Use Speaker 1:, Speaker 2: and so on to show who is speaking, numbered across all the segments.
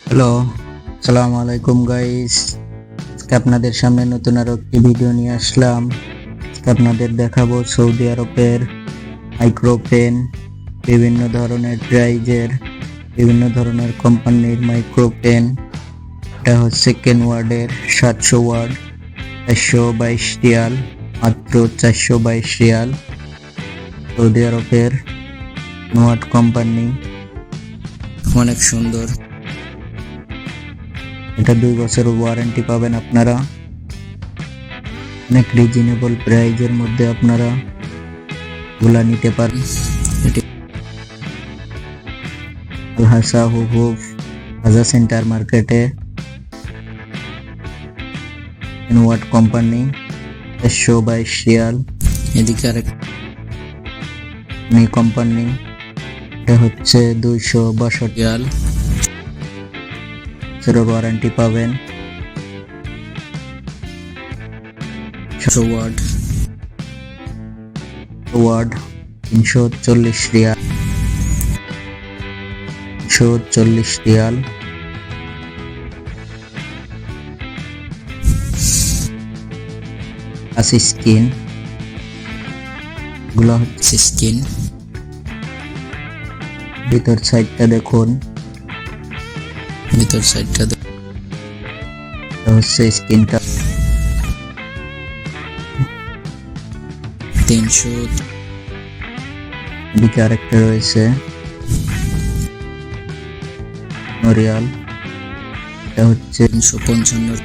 Speaker 1: Hello, আসসালামু আলাইকুম guys. আজকে আপনাদের সামনে নতুন আরো একটি ভিডিও নিয়ে আসলাম। আজকে আপনাদের দেখাবো সৌদি আরবের মাইক্রো পেন, বিভিন্ন ধরনের প্রাইজের, বিভিন্ন ধরনের কোম্পানির মাইক্রো পেন। এটা হচ্ছে কেনওয়ার্ডের 700 ওয়াট, 422 রিয়াল, মাত্র 422 রিয়াল। সৌদি আরবের নোয়াট কোম্পানি, অনেক সুন্দর। এটা 2 বছরের ওয়ারেন্টি পাবেন আপনারা। অনেক রিজনেবল প্রাইজের মধ্যে আপনারা গুলা নিতে পারেন। হাসা হুবুব হাজা সেন্টার মার্কেটে কেনওয়াট কোম্পানি 422 রিয়াল। এদিকে আরেক কোম্পানি, এটা হচ্ছে 262 রিয়াল। ওয়ারেন্টি পাবেন। ওয়ার্ড 340 রিয়াল, 340 রিয়াল। স্কিন গুলো হচ্ছে স্কিন। ভিতর সাইডটা দেখুন, ভিতর সাইডটা হচ্ছে স্কিনটা 300। এদিকে আরেকটা রয়েছে রিয়াল, এটা হচ্ছে 355,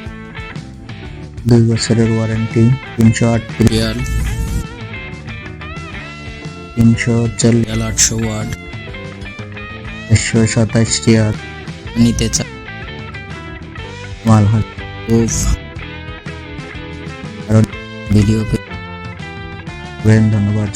Speaker 1: 2 বছরের ওয়ারেন্টি। 308 রিয়াল, 340 রিয়াল, 800 ওয়াট, 127 রিয়াল। নিতে চান মাল ভিডিও ধন্যবাদ।